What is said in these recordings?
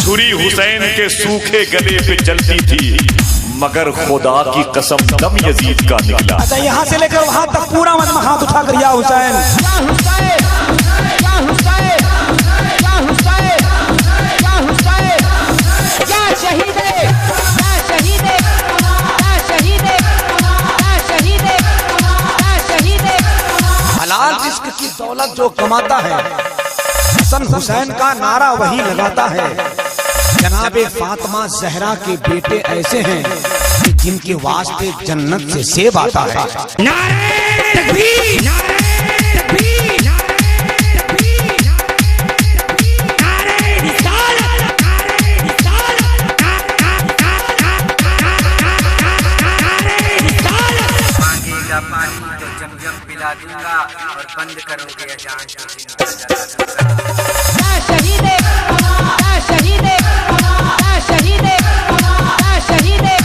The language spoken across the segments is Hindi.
छुरी हुसैन के सूखे गले पे चलती थी, मगर खुदा की कसम दम यजीद का निकला। अच्छा, यहाँ से लेकर वहां तक पूरा मजमा हाथ उठाकर या हुसैन, या हुसैन, या हुसैन, या हुसैन, या हुसैन, या शहीदे, या शहीदे, या शहीदे, या शहीदे, या शहीदे। हलाल रिस्क की दौलत जो कमाता है, हसन हुसैन का नारा वही लगाता है। जनाबे फातिमा जहरा के बेटे ऐसे हैं कि जिनके वास्ते जन्नत से सेब आता है। नारे तकबीर, नारे तकबीर, नारे तकबीर, नारे रिसालत, नारे रिसालत, नारे रिसालत। मांगेगा पानी तो जम पिला दूंगा और बंद करोगे अजान। या शहीदे, या शहीदे, या शहीदे, या शहीदे,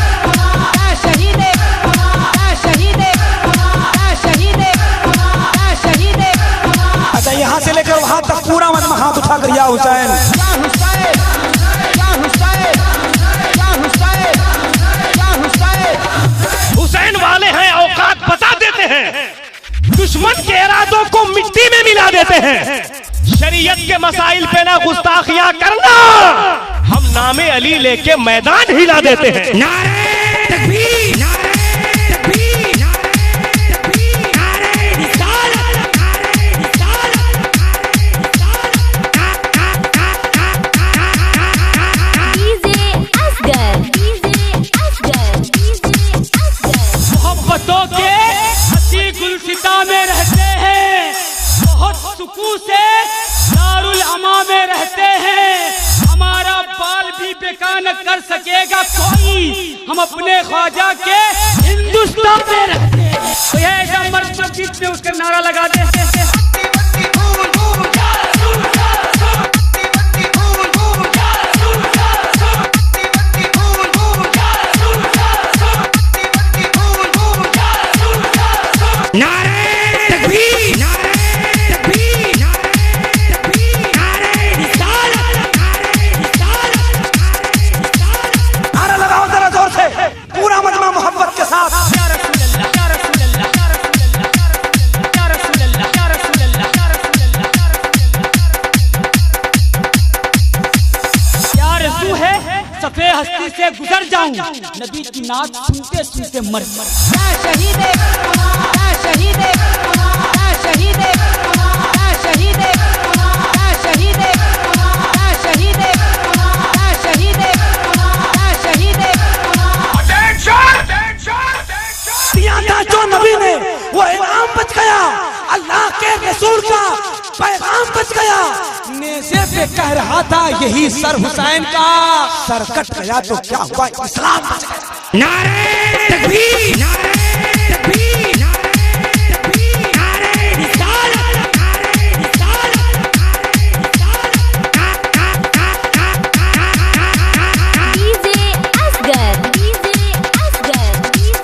या शहीदे, या शहीदे, या शहीदे, या शहीदे। अच्छा, यहाँ से लेकर वहां तक पूरा मजमा हाथ उठाकर या हुसैन, या हुसैन, या हुसैन, या हुसैन, या हुसैन। हुसैन वाले हैं औकात बता देते हैं, दुश्मन के इरादों को मिट्टी में मिला देते हैं। शरीयत के मसाइल पे ना गुस्ताखियां करना, हम नामे अली लेके मैदान हिला देते हैं। नारे तकबीर, नारे तकबीर, नारे तकबीर, नारे रिसालत, नारे रिसालत, DJ Asgar, DJ Asgar, DJ Asgar. मोहब्बतों के हसी गुलसिता में रहते हैं, बहुत सुकून से दारुल अमा में रहते हैं। हमारा बाल भी बेकार न कर सकेगा कोई, हम अपने ख्वाजा के हिंदुस्तान में रहते हैं। तो ये ऐसा मर्द जो बीच में उसका नारा लगा दे, हस्ती से गुजर जाऊं, नबी की नात सुनते सुनते मर। या शहीदे, या शहीदे, या शहीदे, या शहीदे, या शहीदे, या शहीदे, या शहीदे, या शहीदे। दिया था जो नबी ने वो इनाम बच गया, अल्लाह के रसूल का पैगाम बच गया। नेज़े पे कह रहा था यही सर हुसैन का, सर कट गया तो क्या हुआ, इस्लाम बच गया। नारे तकबीर, नारे तकबीर, नारे तकबीर, नारे रिसालत, नारे रिसालत, नारे रिसालत। DJ Asgar, DJ Asgar, DJ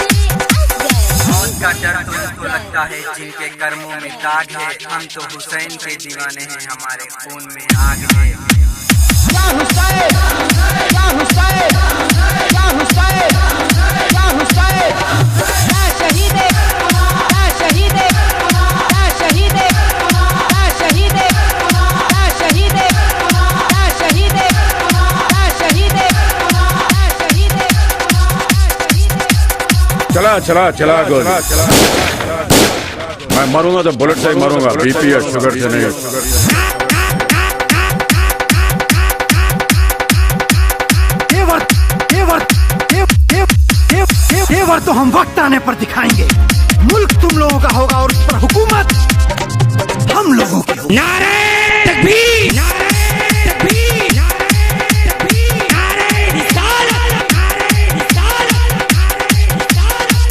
Asgar. मौत का डर तो उनको लगता है जिनके कर्मों में दाग है, हम तो हुसैन के दीवाने हैं, हमारे खून में आग है। या हुसैन, या हुसैन, या हुसैन, या हुसैन, या शहीदे, या शहीदे, या शहीदे, या शहीदे, या शहीदे, या शहीदे, या शहीदे, या शहीदे। चला चला चला गोली, मैं मरूंगा तो बुलेट से ही मरूंगा, बीपी या शुगर से नहीं। तेवर तो हम वक्त आने पर दिखाएंगे। मुल्क तुम लोगों का होगा और उस पर हुकूमत हम लोगों की होगी। नारे तकबीर, नारे तकबीर, नारे तकबीर, नारे रिसालत, नारे रिसालत, नारे रिसालत।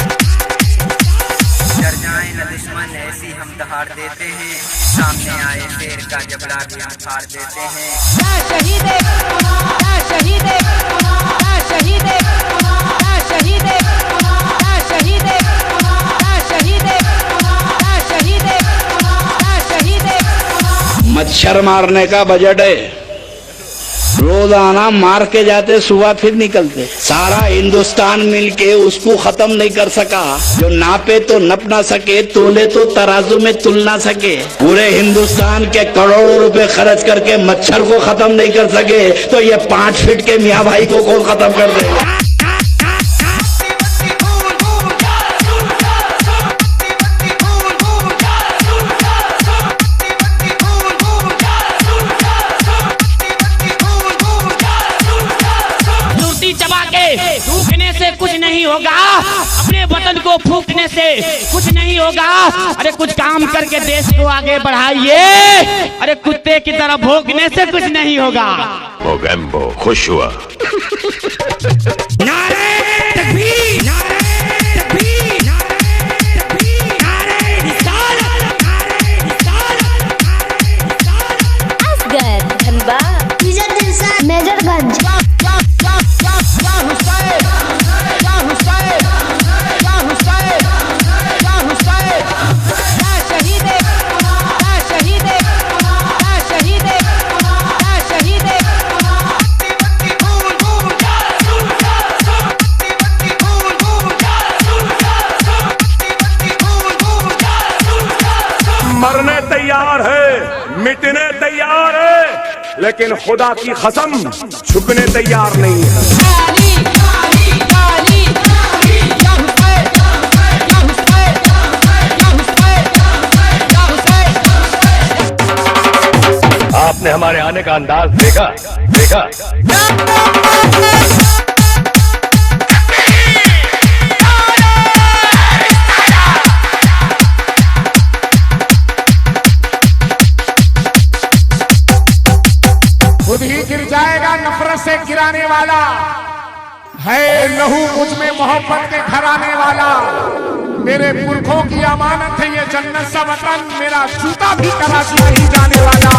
डर जाए न दुश्मन ऐसी हम दहाड़ देते हैं, सामने आए शेर का जबड़ा भी हम फाड़ देते हैं। या शहीदे, या शहीदे, या शहीदे, या शहीदे, या शहीदे, या शहीदे, या शहीदे, या शहीदे। मच्छर मारने का बजट है, रोजाना मार के जाते, सुबह फिर निकलते। सारा हिंदुस्तान मिलके उसको खत्म नहीं कर सका। जो नापे तो नप ना सके, तोले तो तराजू में तुल ना सके। पूरे हिंदुस्तान के करोड़ों रुपए खर्च करके मच्छर को खत्म नहीं कर सके, तो ये 5 फीट के मियाँ भाई को कौन खत्म कर देगा। फूकने से कुछ नहीं होगा, अपने वतन को फूकने से कुछ नहीं होगा। अरे कुछ काम करके देश को आगे बढ़ाइए। अरे कुत्ते की तरह भौंकने से कुछ नहीं होगा। मोगेम्बो खुश हुआ। नारे तकबीर, नारे तकबीर, नारे तकबीर, नारे रिसालत, नारे रिसालत, नारे रिसालत। असगर धनबाद, दिलशाद मेजरगंज। मरने तैयार है, मिटने तैयार है, लेकिन खुदा की कसम झुकने तैयार नहीं है। आपने हमारे आने का अंदाज देखा? खुद ही गिर जाएगा नफरत से गिराने वाला है, लहू मुझ में मोहब्बत के घराने वाला। मेरे पुरखों की अमानत है ये जन्नत सा वतन, मेरा जूता भी कराची नहीं जाने वाला।